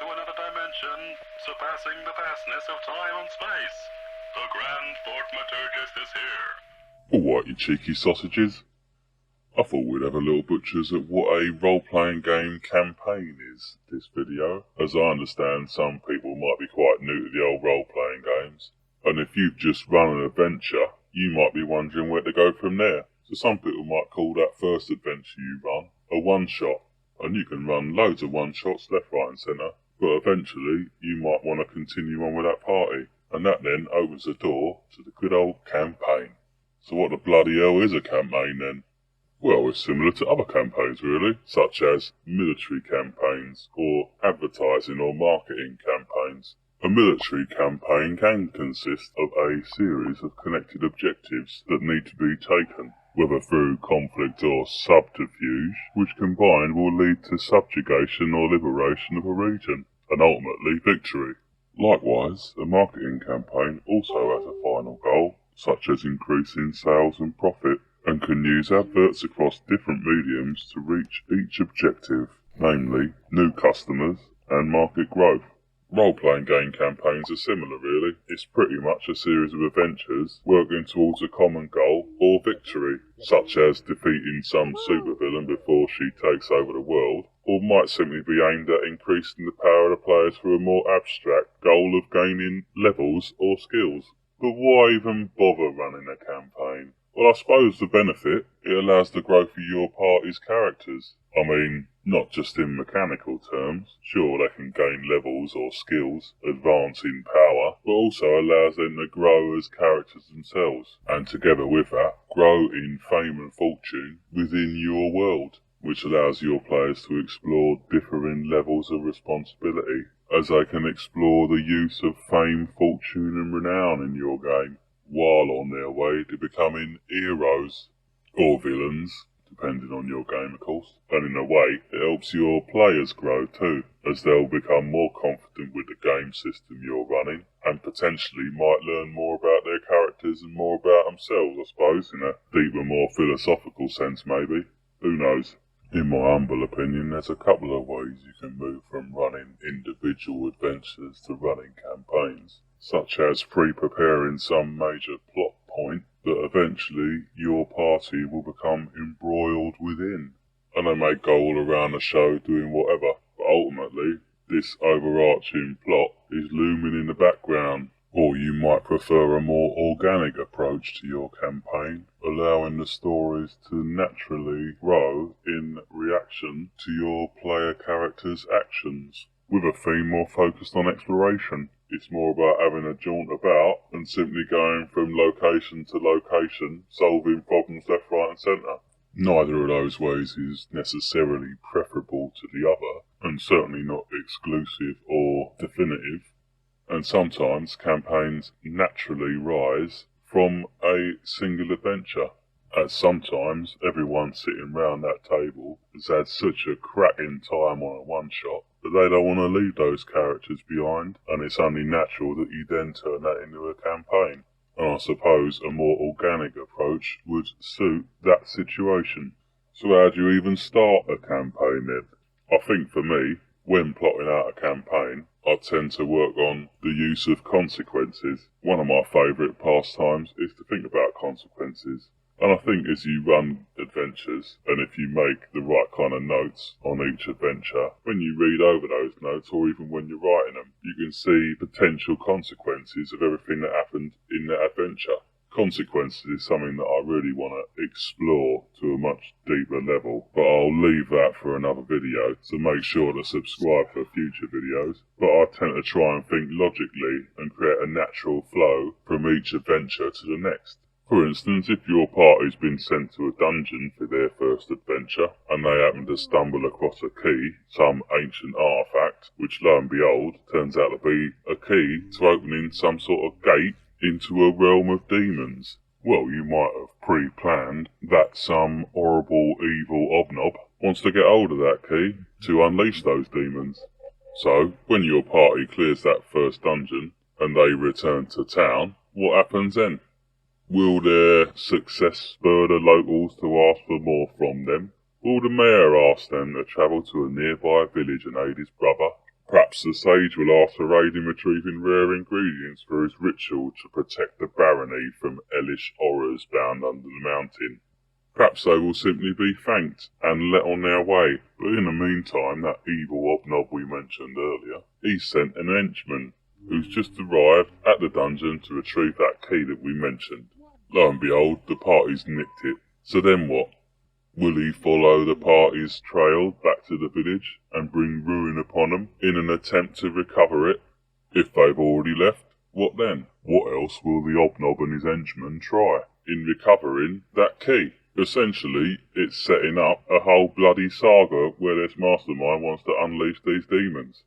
to another dimension, surpassing the vastness of time and space. The Grand Thaumaturgist is here. Alright, you cheeky sausages. I thought we'd have a little butchers at what a role-playing game campaign is, this video. As I understand, some people might be quite new to the old role-playing games. And if you've just run an adventure, you might be wondering where to go from there. So some people might call that first adventure you run a one-shot. And you can run loads of one-shots left, right and centre. But eventually, you might want to continue on with that party. And that then opens the door to the good old campaign. So what the bloody hell is a campaign then? Well, it's similar to other campaigns really, such as military campaigns or advertising or marketing campaigns. A military campaign can consist of a series of connected objectives that need to be taken, whether through conflict or subterfuge, which combined will lead to subjugation or liberation of a region, and ultimately victory. Likewise, a marketing campaign also has a final goal, such as increasing sales and profit, and can use adverts across different mediums to reach each objective, namely new customers and market growth. Role-playing game campaigns are similar really. It's pretty much a series of adventures working towards a common goal or victory, such as defeating some supervillain before she takes over the world, or might simply be aimed at increasing the power of the players for a more abstract goal of gaining levels or skills. But why even bother running a campaign? Well, I suppose the benefit, it allows the growth of your party's characters. I mean, not just in mechanical terms, sure they can gain levels or skills, advance in power, but also allows them to grow as characters themselves, and together with that, grow in fame and fortune within your world, which allows your players to explore differing levels of responsibility, as they can explore the use of fame, fortune and renown in your game, while on their way to becoming heroes, or villains, depending on your game of course. And in a way, it helps your players grow too, as they'll become more confident with the game system you're running, and potentially might learn more about their characters and more about themselves, I suppose, in a deeper, more philosophical sense maybe. Who knows? In my humble opinion, there's a couple of ways you can move from running individual adventures to running campaigns, such as pre-preparing some major plot point that eventually your party will become embroiled within, and they may go all around the show doing whatever, but ultimately this overarching plot is looming in the background. Or you might prefer a more organic approach to your campaign, allowing the stories to naturally grow in reaction to your player character's actions, with a theme more focused on exploration. It's more about having a jaunt about and simply going from location to location, solving problems left, right and centre. Neither of those ways is necessarily preferable to the other, and certainly not exclusive or definitive. And sometimes campaigns naturally rise from a single adventure, as sometimes everyone sitting round that table has had such a cracking time on a one-shot that they don't want to leave those characters behind, and it's only natural that you then turn that into a campaign. And I suppose a more organic approach would suit that situation. So how do you even start a campaign then? I think for me, when plotting out a campaign, I tend to work on the use of consequences. One of my favourite pastimes is to think about consequences. And I think as you run adventures, and if you make the right kind of notes on each adventure, when you read over those notes, or even when you're writing them, you can see potential consequences of everything that happened in that adventure. Consequences is something that I really want to explore to a much deeper level, but I'll leave that for another video, so make sure to subscribe for future videos. But I tend to try and think logically and create a natural flow from each adventure to the next. For instance, if your party's been sent to a dungeon for their first adventure, and they happen to stumble across a key, some ancient artifact, which lo and behold turns out to be a key to opening some sort of gate into a realm of demons. Well, you might have pre-planned that some horrible evil obnob wants to get hold of that key to unleash those demons. So, when your party clears that first dungeon and they return to town, what happens then? Will their success spur the locals to ask for more from them? Will the mayor ask them to travel to a nearby village and aid his brother? Perhaps the sage will ask for aid in retrieving rare ingredients for his ritual to protect the barony from hellish horrors bound under the mountain. Perhaps they will simply be thanked and let on their way, but in the meantime that evil hobnob we mentioned earlier, he's sent an henchman who's just arrived at the dungeon to retrieve that key that we mentioned. Lo and behold, the party's nicked it. So then what? Will he follow the party's trail back to the village and bring ruin upon them in an attempt to recover it? If they've already left, what then? What else will the hobnob and his henchmen try in recovering that key? Essentially, it's setting up a whole bloody saga where this mastermind wants to unleash these demons.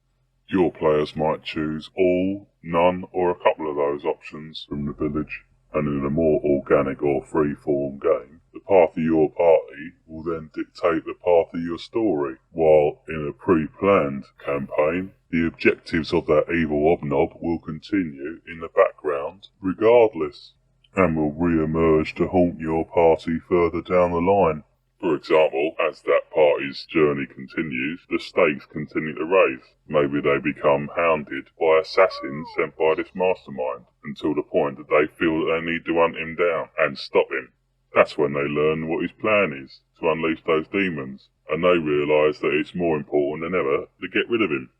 Your players might choose all, none, or a couple of those options from the village, and in a more organic or free-form game, the path of your party will then dictate the path of your story, while in a pre-planned campaign, the objectives of that evil hobnob will continue in the background regardless, and will re-emerge to haunt your party further down the line. For example, as that party's journey continues, the stakes continue to raise. Maybe they become hounded by assassins sent by this mastermind, until the point that they feel that they need to hunt him down and stop him. That's when they learn what his plan is, to unleash those demons, and they realise that it's more important than ever to get rid of him.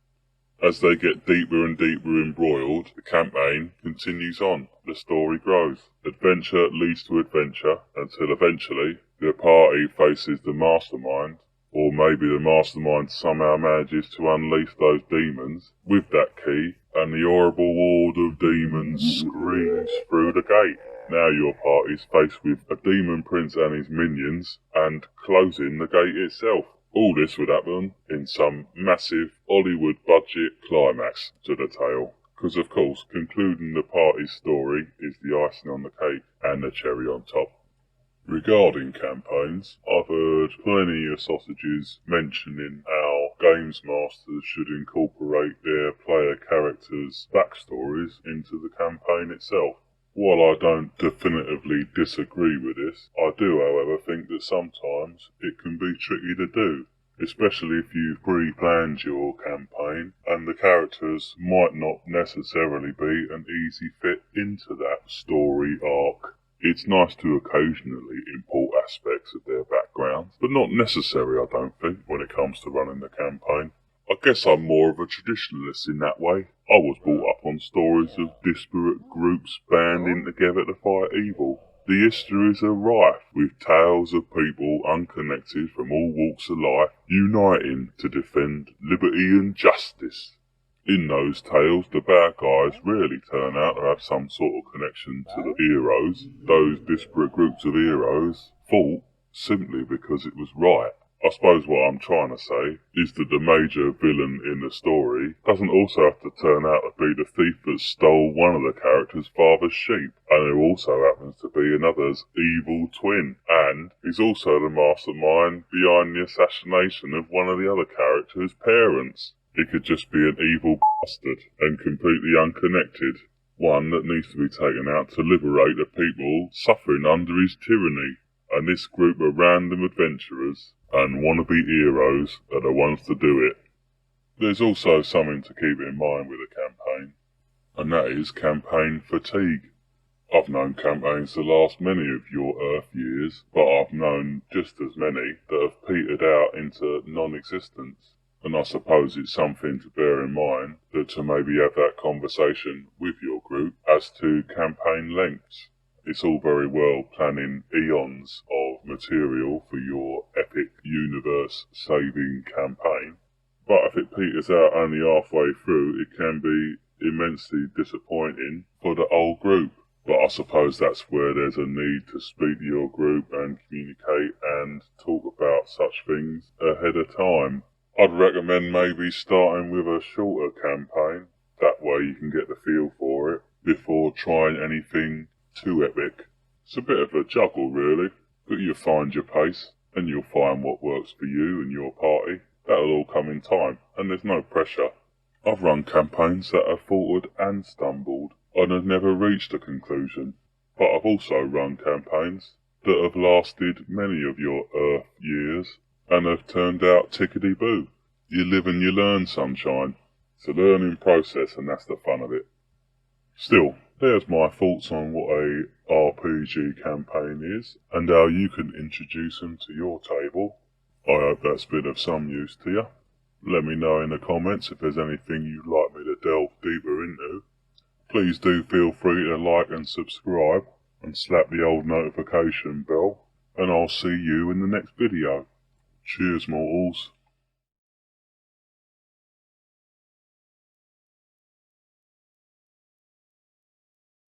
As they get deeper and deeper embroiled, the campaign continues on, the story grows. Adventure leads to adventure, until eventually the party faces the mastermind, or maybe the mastermind somehow manages to unleash those demons with that key, and the horrible horde of demons screams through the gate. Now your party's faced with a demon prince and his minions, and closing the gate itself. All this would happen in some massive Hollywood budget climax to the tale. Because of course, concluding the party's story is the icing on the cake and the cherry on top. Regarding campaigns, I've heard plenty of sausages mentioning how games masters should incorporate their player characters' backstories into the campaign itself. While I don't definitively disagree with this, I do however think that sometimes it can be tricky to do, especially if you've pre-planned your campaign and the characters might not necessarily be an easy fit into that story arc. It's nice to occasionally import aspects of their backgrounds, but not necessary, I don't think, when it comes to running the campaign. I guess I'm more of a traditionalist in that way. I was brought up on stories of disparate groups banding together to fight evil. The histories are rife with tales of people unconnected from all walks of life uniting to defend liberty and justice. In those tales, the bad guys rarely turn out to have some sort of connection to the heroes. Those disparate groups of heroes fought simply because it was right. I suppose what I'm trying to say is that the major villain in the story doesn't also have to turn out to be the thief that stole one of the character's father's sheep, and who also happens to be another's evil twin, and is also the mastermind behind the assassination of one of the other character's parents. It could just be an evil bastard and completely unconnected, one that needs to be taken out to liberate the people suffering under his tyranny, and this group of random adventurers and wannabe heroes are the ones to do it. There's also something to keep in mind with a campaign, and that is campaign fatigue. I've known campaigns to last many of your Earth years, but I've known just as many that have petered out into non-existence. And I suppose it's something to bear in mind that to maybe have that conversation with your group as to campaign lengths. It's all very well planning eons of material for your epic universe-saving campaign, but if it peters out only halfway through, it can be immensely disappointing for the whole group. But I suppose that's where there's a need to speak to your group and communicate and talk about such things ahead of time. I'd recommend maybe starting with a shorter campaign, that way you can get the feel for it before trying anything too epic. It's a bit of a juggle really, but you'll find your pace and you'll find what works for you and your party. That'll all come in time, and there's no pressure. I've run campaigns that have faltered and stumbled and have never reached a conclusion, but I've also run campaigns that have lasted many of your Earth years and have turned out tickety-boo. You live and you learn, sunshine. It's a learning process, and that's the fun of it. Still, there's my thoughts on what a RPG campaign is, and how you can introduce them to your table. I hope that's been of some use to you. Let me know in the comments if there's anything you'd like me to delve deeper into. Please do feel free to like and subscribe, and slap the old notification bell, and I'll see you in the next video. Cheers, mortals.